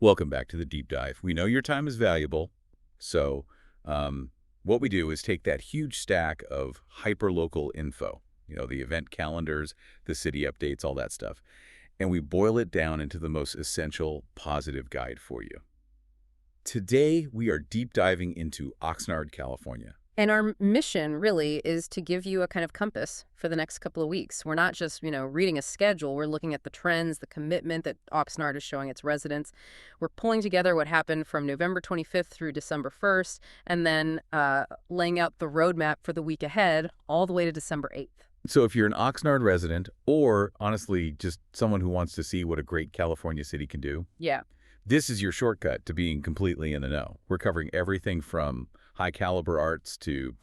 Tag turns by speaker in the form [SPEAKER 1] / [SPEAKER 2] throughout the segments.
[SPEAKER 1] Welcome back to the deep dive. We know your time is valuable, so what we do is take that huge stack of hyper-local info, the event calendars, the city updates, all that stuff, and we boil it down into the most essential positive guide for you. Today, we are deep diving into Oxnard, California.
[SPEAKER 2] And our mission really is to give you a kind of compass for the next couple of weeks. We're not just, reading a schedule. We're looking at the trends, the commitment that Oxnard is showing its residents. We're pulling together what happened from November 25th through December 1st, and then laying out the roadmap for the week ahead all the way to December 8th.
[SPEAKER 1] So if you're an Oxnard resident, or honestly, just someone who wants to see what a great California city can do,
[SPEAKER 2] Yeah.
[SPEAKER 1] this is your shortcut to being completely in the know. We're covering everything from high-caliber arts to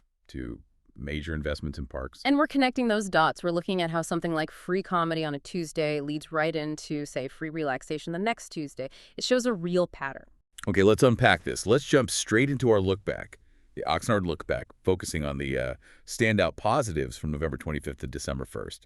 [SPEAKER 1] major investments in parks.
[SPEAKER 2] And we're connecting those dots. We're looking at how something like free comedy on a Tuesday leads right into, say, free relaxation the next Tuesday. It shows a real pattern.
[SPEAKER 1] Okay, let's unpack this. Let's jump straight into our look back, the Oxnard look back, focusing on the standout positives from November 25th to December 1st.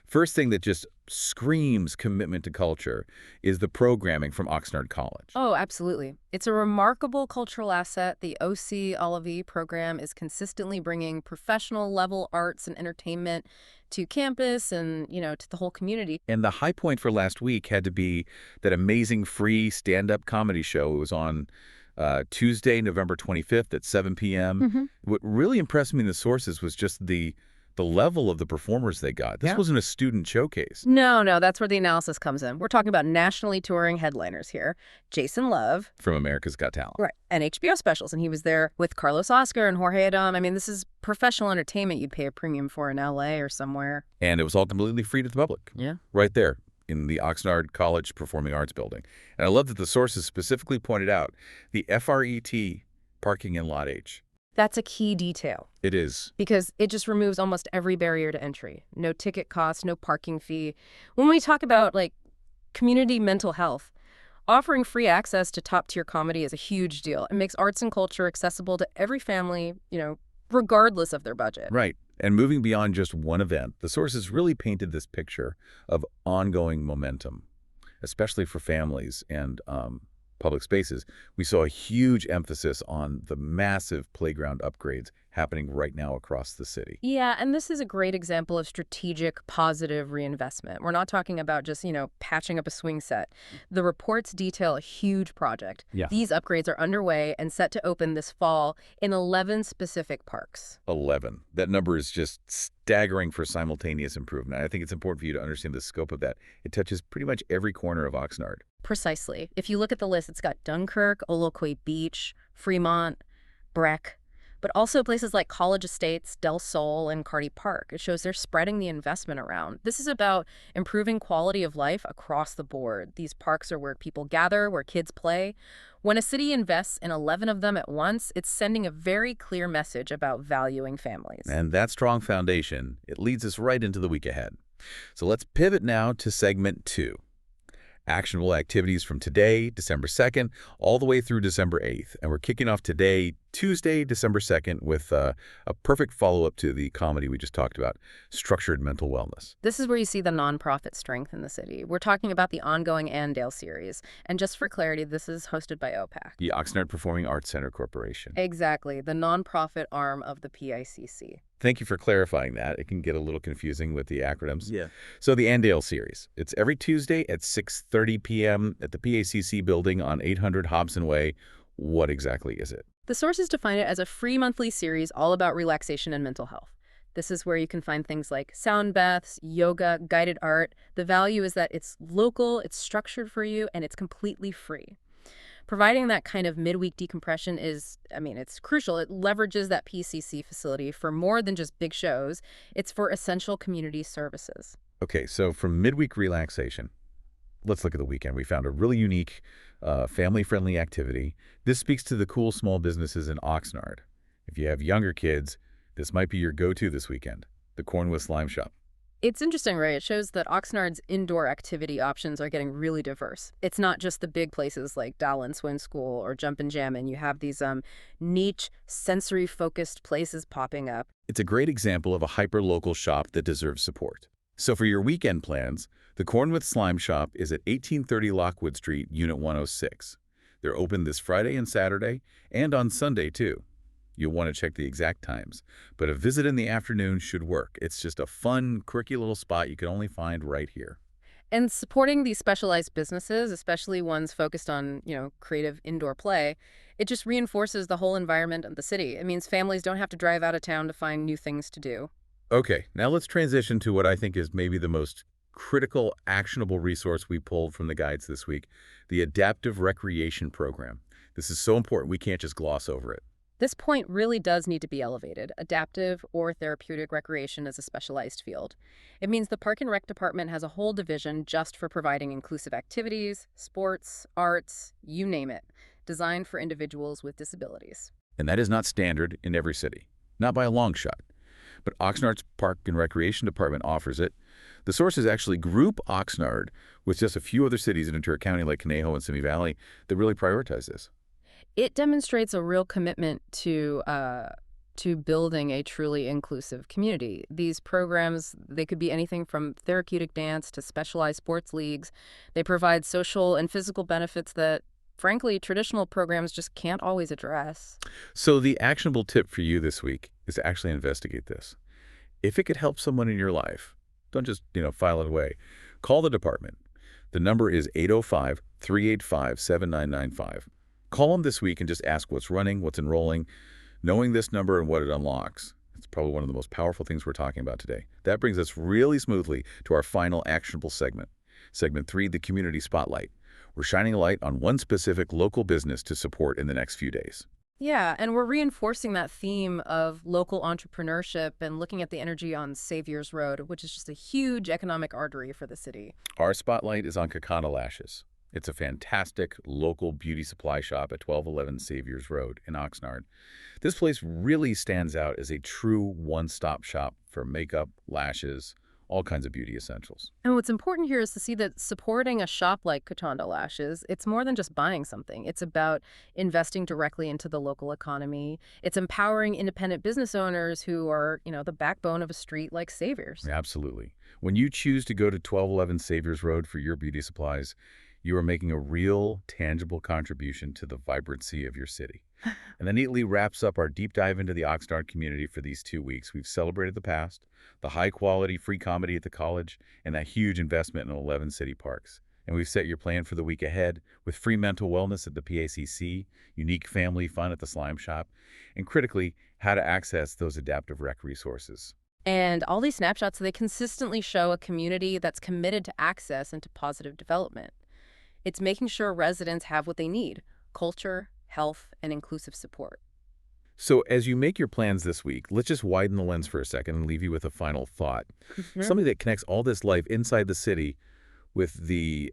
[SPEAKER 1] First thing that just screams commitment to culture is the programming from Oxnard College.
[SPEAKER 2] Oh, absolutely. It's a remarkable cultural asset. The OC Ollie program is consistently bringing professional level arts and entertainment to campus and, to the whole community.
[SPEAKER 1] And the high point for last week had to be that amazing free stand-up comedy show. It was on Tuesday, November 25th at 7 p.m. What really impressed me in the sources was just the level of the performers they got. This wasn't a student showcase.
[SPEAKER 2] No, that's where the analysis comes in. We're talking about nationally touring headliners here. Jason Love.
[SPEAKER 1] From America's Got Talent.
[SPEAKER 2] Right. And HBO specials. And he was there with Carlos Oscar and Jorge Adam. I mean, this is professional entertainment you'd pay a premium for in L.A. or somewhere.
[SPEAKER 1] And it was all completely free to the public.
[SPEAKER 2] Yeah.
[SPEAKER 1] Right there in the Oxnard College Performing Arts Building. And I love that the sources specifically pointed out the FRET parking in Lot H.
[SPEAKER 2] That's a key detail.
[SPEAKER 1] It is.
[SPEAKER 2] Because it just removes almost every barrier to entry. No ticket cost, no parking fee. When we talk about, community mental health, offering free access to top-tier comedy is a huge deal. It makes arts and culture accessible to every family, regardless of their budget.
[SPEAKER 1] Right. And moving beyond just one event, the sources really painted this picture of ongoing momentum, especially for families and public spaces. We saw a huge emphasis on the massive playground upgrades happening right now across the city.
[SPEAKER 2] Yeah, and this is a great example of strategic, positive reinvestment. We're not talking about just, patching up a swing set. The reports detail a huge project.
[SPEAKER 1] Yeah.
[SPEAKER 2] These upgrades are underway and set to open this fall in 11 specific parks.
[SPEAKER 1] 11. That number is just staggering for simultaneous improvement. I think it's important for you to understand the scope of that. It touches pretty much every corner of Oxnard.
[SPEAKER 2] Precisely. If you look at the list, it's got Dunkirk, Olokwe Beach, Fremont, Breck, but also places like College Estates, Del Sol, and Carty Park. It shows they're spreading the investment around. This is about improving quality of life across the board. These parks are where people gather, where kids play. When a city invests in 11 of them at once, it's sending a very clear message about valuing families.
[SPEAKER 1] And that strong foundation, it leads us right into the week ahead. So let's pivot now to segment 2. Actionable activities from today, December 2nd, all the way through December 8th. And we're kicking off today, Tuesday, December 2nd, with a perfect follow-up to the comedy we just talked about, structured mental wellness.
[SPEAKER 2] This is where you see the nonprofit strength in the city. We're talking about the ongoing Andale series. And just for clarity, this is hosted by OPAC.
[SPEAKER 1] The Oxnard Performing Arts Center Corporation.
[SPEAKER 2] Exactly, the nonprofit arm of the PICC.
[SPEAKER 1] Thank you for clarifying that. It can get a little confusing with the acronyms.
[SPEAKER 3] Yeah.
[SPEAKER 1] So the Andale series. It's every Tuesday at 6:30 p.m. at the PACC building on 800 Hobson Way. What exactly is it?
[SPEAKER 2] The sources define it as a free monthly series all about relaxation and mental health. This is where you can find things like sound baths, yoga, guided art. The value is that it's local, it's structured for you, and it's completely free. Providing that kind of midweek decompression is, it's crucial. It leverages that PCC facility for more than just big shows. It's for essential community services.
[SPEAKER 1] Okay, so from midweek relaxation, let's look at the weekend. We found a really unique, family-friendly activity. This speaks to the cool small businesses in Oxnard. If you have younger kids, this might be your go-to this weekend, the Cornwall Slime Shop.
[SPEAKER 2] It's interesting, right? It shows that Oxnard's indoor activity options are getting really diverse. It's not just the big places like Dallin Swim School or Jumpin' Jammin'. You have these niche, sensory-focused places popping up.
[SPEAKER 1] It's a great example of a hyper-local shop that deserves support. So for your weekend plans, The Cornwith Slime Shop is at 1830 Lockwood Street, Unit 106. They're open this Friday and Saturday, and on Sunday, too. You'll want to check the exact times, but a visit in the afternoon should work. It's just a fun, quirky little spot you can only find right here.
[SPEAKER 2] And supporting these specialized businesses, especially ones focused on, creative indoor play, it just reinforces the whole environment of the city. It means families don't have to drive out of town to find new things to do.
[SPEAKER 1] Okay, now let's transition to what I think is maybe the most critical, actionable resource we pulled from the guides this week, the Adaptive Recreation Program. This is so important, we can't just gloss over it.
[SPEAKER 2] This point really does need to be elevated. Adaptive or therapeutic recreation is a specialized field. It means the Park and Rec Department has a whole division just for providing inclusive activities, sports, arts, you name it, designed for individuals with disabilities.
[SPEAKER 1] And that is not standard in every city, not by a long shot. But Oxnard's Park and Recreation Department offers it. The sources actually group Oxnard with just a few other cities in Ventura County like Conejo and Simi Valley that really prioritize this.
[SPEAKER 2] It demonstrates a real commitment to building a truly inclusive community. These programs, they could be anything from therapeutic dance to specialized sports leagues. They provide social and physical benefits that, frankly, traditional programs just can't always address.
[SPEAKER 1] So the actionable tip for you this week is to actually investigate this. If it could help someone in your life, don't just, file it away. Call the department. The number is 805-385-7995. Call them this week and just ask what's running, what's enrolling. Knowing this number and what it unlocks, it's probably one of the most powerful things we're talking about today. That brings us really smoothly to our final actionable segment. Segment 3, the Community Spotlight. We're shining a light on one specific local business to support in the next few days.
[SPEAKER 2] Yeah, and we're reinforcing that theme of local entrepreneurship and looking at the energy on Saviors Road, which is just a huge economic artery for the city.
[SPEAKER 1] Our spotlight is on Kakana Lashes. It's a fantastic local beauty supply shop at 1211 Saviors Road in Oxnard. This place really stands out as a true one-stop shop for makeup, lashes, all kinds of beauty essentials.
[SPEAKER 2] And what's important here is to see that supporting a shop like Katanda Lashes, it's more than just buying something. It's about investing directly into the local economy. It's empowering independent business owners who are, the backbone of a street like Saviors.
[SPEAKER 1] Absolutely. When you choose to go to 1211 Saviors Road for your beauty supplies, you are making a real, tangible contribution to the vibrancy of your city. And that neatly wraps up our deep dive into the Oxnard community for these 2 weeks. We've celebrated the past, the high-quality free comedy at the college, and that huge investment in 11 city parks. And we've set your plan for the week ahead with free mental wellness at the PACC, unique family fun at the Slime Shop, and critically, how to access those adaptive rec resources.
[SPEAKER 2] And all these snapshots, they consistently show a community that's committed to access and to positive development. It's making sure residents have what they need: culture, health, and inclusive support.
[SPEAKER 1] So as you make your plans this week, let's just widen the lens for a second and leave you with a final thought. Something that connects all this life inside the city with the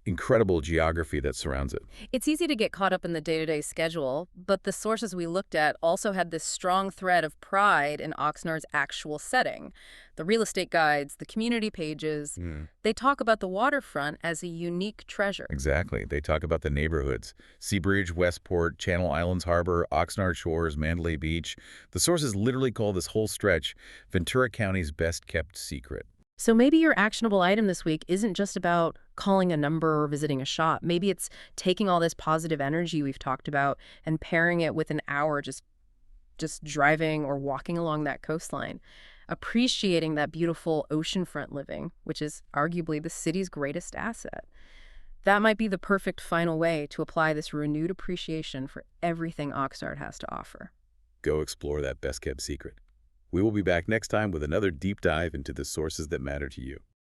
[SPEAKER 1] incredible geography that surrounds it.
[SPEAKER 2] It's easy to get caught up in the day-to-day schedule, but the sources we looked at also had this strong thread of pride in Oxnard's actual setting. The real estate guides, the community pages, they talk about the waterfront as a unique treasure.
[SPEAKER 1] Exactly. They talk about the neighborhoods: Seabridge, Westport, Channel Islands Harbor, Oxnard Shores, Mandalay Beach. The sources literally call this whole stretch Ventura County's best-kept secret.
[SPEAKER 2] So maybe your actionable item this week isn't just about calling a number or visiting a shop. Maybe it's taking all this positive energy we've talked about and pairing it with an hour just driving or walking along that coastline, appreciating that beautiful oceanfront living, which is arguably the city's greatest asset. That might be the perfect final way to apply this renewed appreciation for everything Oxnard has to offer.
[SPEAKER 1] Go explore that best-kept secret. We will be back next time with another deep dive into the sources that matter to you.